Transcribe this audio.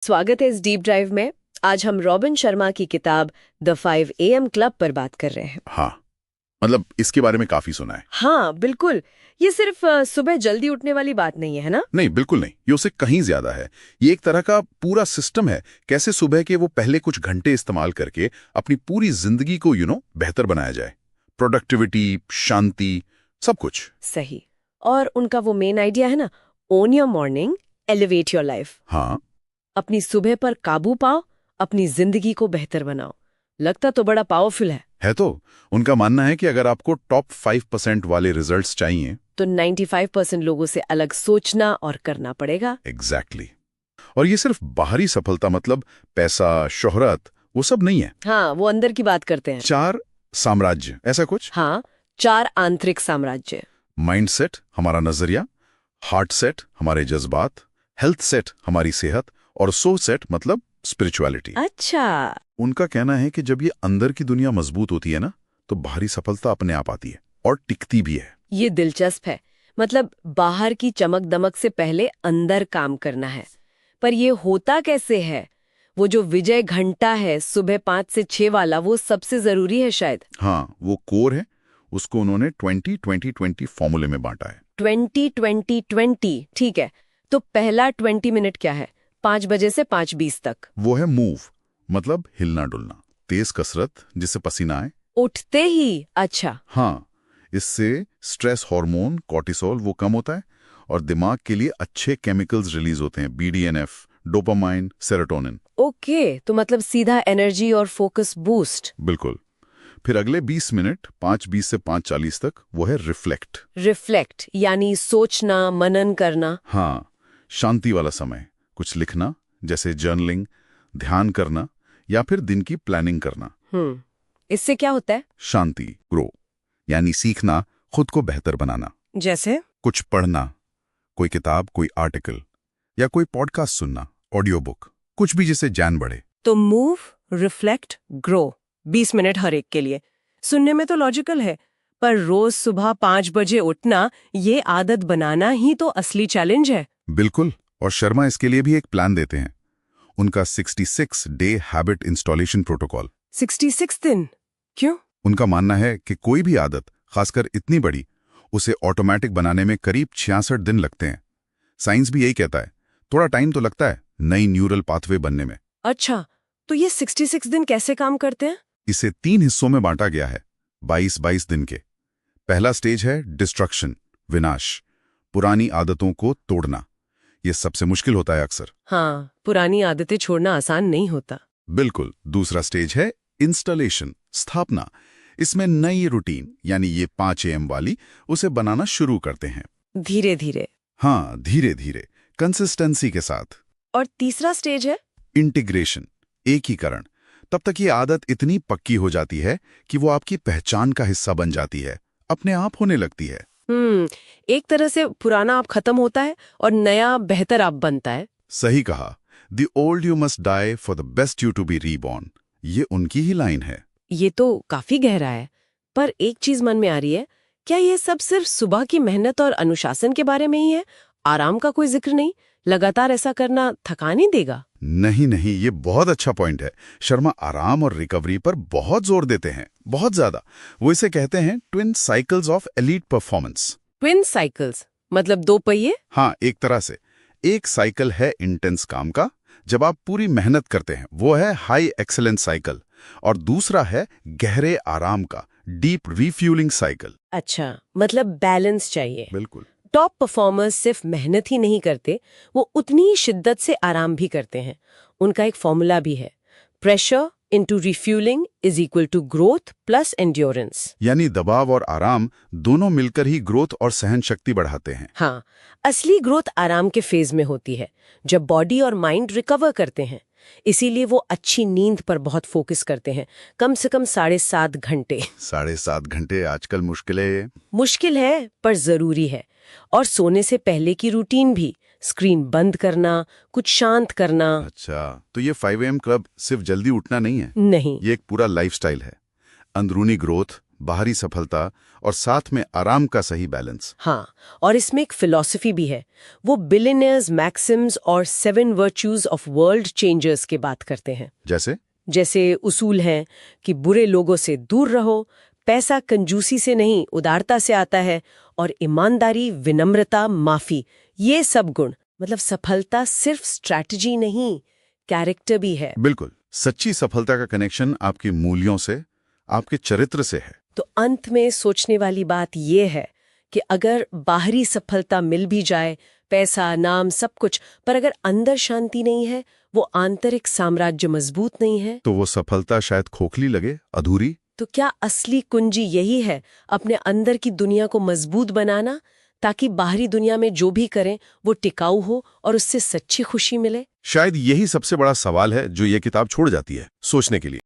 स्वागत है इस डीप ड्राइव में। आज हम रॉबिन शर्मा की किताब द 5 AM क्लब पर बात कर रहे हैं। हाँ, मतलब इसके बारे में काफी सुना है। हाँ बिल्कुल, ये सिर्फ सुबह जल्दी उठने वाली बात नहीं है ना? नहीं, बिल्कुल नहीं, ये उससे कहीं ज्यादा है। ये एक तरह का पूरा सिस्टम है, कैसे सुबह के वो पहले कुछ घंटे इस्तेमाल करके अपनी पूरी जिंदगी को बेहतर बनाया जाए। प्रोडक्टिविटी, शांति, सब कुछ। सही। और उनका वो मेन आइडिया है ना, own your morning, elevate your life. हाँ, अपनी सुबह पर काबू पाओ, अपनी जिंदगी को बेहतर बनाओ। लगता तो बड़ा पावरफुल है तो उनका मानना है कि अगर आपको टॉप 5% वाले रिजल्ट्स चाहिए तो 95% लोगों से अलग सोचना और करना पड़ेगा। एग्जैक्टली। और ये सिर्फ बाहरी सफलता, मतलब पैसा, शोहरत, वो सब नहीं है। हाँ, वो अंदर की बात करते हैं। 4 साम्राज्य, ऐसा कुछ। हाँ, 4 आंतरिक साम्राज्य। माइंडसेट, हमारा नजरिया, हार्ट सेट, हमारे जज्बात, हेल्थ सेट, हमारी सेहत, और सोल सेट मतलब स्पिरिचुअलिटी। अच्छा। उनका कहना है कि जब ये अंदर की दुनिया मजबूत होती है ना, तो बाहरी सफलता अपने आप आती है और टिकती भी है। ये दिलचस्प है। मतलब बाहर की चमक दमक से पहले अंदर काम करना है। पर ये होता कैसे है? वो जो विजय घंटा है सुबह 5 से 6 वाला, वो सबसे जरूरी है शायद। हाँ, वो कोर है। उसको उन्होंने 20-20-20 फॉर्मूले में बांटा है। 20-20-20, ठीक है। तो पहला 20 मिनट क्या है? 5 बजे से 5:20 तक। वो है मूव, मतलब हिलना डुलना, तेज कसरत जिससे पसीना आए। उठते ही? अच्छा। हाँ, इससे स्ट्रेस हार्मोन कॉर्टिसोल वो कम होता है और दिमाग के लिए अच्छे केमिकल्स रिलीज होते हैं, BDNF, डोपामाइन, सेरोटोनिन। ओके, तो मतलब सीधा एनर्जी और फोकस बूस्ट। बिल्कुल। फिर अगले 20 मिनट, 5:20 से 5:40 तक, वो है रिफ्लेक्ट। रिफ्लेक्ट यानी सोचना, मनन करना। हाँ, शांति वाला समय, कुछ लिखना जैसे जर्नलिंग, ध्यान करना या फिर दिन की प्लानिंग करना। इससे क्या होता है? शांति, ग्रो, यानी सीखना, खुद को बेहतर बनाना। जैसे? कुछ पढ़ना, कोई किताब, कोई आर्टिकल या कोई पॉडकास्ट सुनना, ऑडियो बुक, कुछ भी जिससे ज्ञान बढ़े। तो मूव, रिफ्लेक्ट, ग्रो, 20 मिनट हर एक के लिए। सुनने में तो लॉजिकल है, पर रोज सुबह 5 बजे उठना, ये आदत बनाना ही तो असली चैलेंज है। बिल्कुल। और शर्मा इसके लिए भी एक प्लान देते हैं, उनका 66 डे हैबिट इंस्टॉलेशन प्रोटोकॉल। 66 दिन? क्यों? उनका मानना है कि कोई भी आदत, खासकर इतनी बड़ी, उसे ऑटोमेटिक बनाने में करीब 66 दिन लगते हैं। साइंस भी यही कहता है। थोड़ा टाइम तो लगता है नई न्यूरल पाथवे बनने में। अच्छा, तो ये 66 दिन कैसे काम करते हैं? इसे 3 हिस्सों में बांटा गया है, 22-22 दिन के। पहला स्टेज है डिस्ट्रक्शन, विनाश, पुरानी आदतों को तोड़ना। ये सबसे मुश्किल होता है अक्सर। हाँ, पुरानी आदतें छोड़ना आसान नहीं होता। बिल्कुल। दूसरा स्टेज है इंस्टॉलेशन, स्थापना। इसमें नई रूटीन, यानी ये 5 AM वाली, उसे बनाना शुरू करते हैं। धीरे धीरे? हाँ, धीरे धीरे, कंसिस्टेंसी के साथ। और तीसरा स्टेज है इंटीग्रेशन, एकीकरण। तब तक ये आदत इतनी पक्की हो जाती है कि वो आपकी पहचान का हिस्सा बन जाती है, अपने आप होने लगती है। एक तरह से पुराना आप खत्म होता है और नया बेहतर आप बनता है। सही कहा। The old you must die for the best you to be reborn, ये उनकी ही लाइन है। ये तो काफी गहरा है। पर एक चीज मन में आ रही है, क्या ये सब सिर्फ सुबह की मेहनत और अनुशासन के बारे में ही है? आराम का कोई जिक्र नहीं? लगातार ऐसा करना थका नहीं देगा? नहीं नहीं, ये बहुत अच्छा पॉइंट है। शर्मा आराम और रिकवरी पर बहुत जोर देते हैं, बहुत ज्यादा। वो इसे कहते हैं twin cycles of elite performance. Twin cycles मतलब 2 पहिए? हाँ, एक तरह से। एक साइकिल है इंटेंस काम का, जब आप पूरी मेहनत करते हैं, वो है हाई एक्सेलेंस साइकिल। और दूसरा है गहरे आराम का, डीप रिफ्यूलिंग साइकिल। अच्छा, मतलब बैलेंस चाहिए। बिल्कुल। टॉप परफॉर्मर्स सिर्फ मेहनत ही नहीं करते, वो उतनी ही शिद्दत से आराम भी करते हैं। उनका एक फॉर्मूला भी है, pressure into refuelling is equal to growth plus endurance. यानी दबाव और आराम दोनों मिलकर ही ग्रोथ और सहन शक्ति बढ़ाते हैं। हाँ, असली ग्रोथ आराम के फेज में होती है, जब बॉडी और माइंड रिकवर करते हैं। इसीलिए वो अच्छी नींद पर बहुत फोकस करते हैं, कम से कम 7.5 घंटे। 7.5 घंटे आजकल मुश्किल है पर जरूरी है। और सोने से पहले की रूटीन भी, स्क्रीन बंद करना, कुछ शांत करना। अच्छा, तो ये 5 AM क्लब सिर्फ जल्दी उठना नहीं है। नहीं, ये एक पूरा लाइफस्टाइल है। अंदरूनी ग्रोथ, बाहरी सफलता और साथ में आराम का सही बैलेंस। हाँ, और इसमें एक फिलॉसफी भी है। वो बिलियनियर्स मैक्सिम्स और 7 वर्च्यूज ऑफ वर्ल्ड चेंजर्स की बात करते हैं। जैसे उसूल हैं कि बुरे लोगों से दूर रहो, पैसा कंजूसी से नहीं उदारता से आता है, और ईमानदारी, विनम्रता, माफी, ये सब गुण, मतलब सफलता सिर्फ स्ट्रैटेजी नहीं, कैरेक्टर भी है। बिल्कुल, सच्ची सफलता का कनेक्शन आपके मूल्यों से, आपके चरित्र से है। तो अंत में सोचने वाली बात ये है कि अगर बाहरी सफलता मिल भी जाए, पैसा, नाम, सब कुछ, पर अगर अंदर शांति नहीं है, वो आंतरिक साम्राज्य मजबूत नहीं है, तो वो सफलता शायद खोखली लगे, अधूरी। तो क्या असली कुंजी यही है, अपने अंदर की दुनिया को मजबूत बनाना, ताकि बाहरी दुनिया में जो भी करें वो टिकाऊ हो और उससे सच्ची खुशी मिले? शायद यही सबसे बड़ा सवाल है जो ये किताब छोड़ जाती है सोचने के लिए।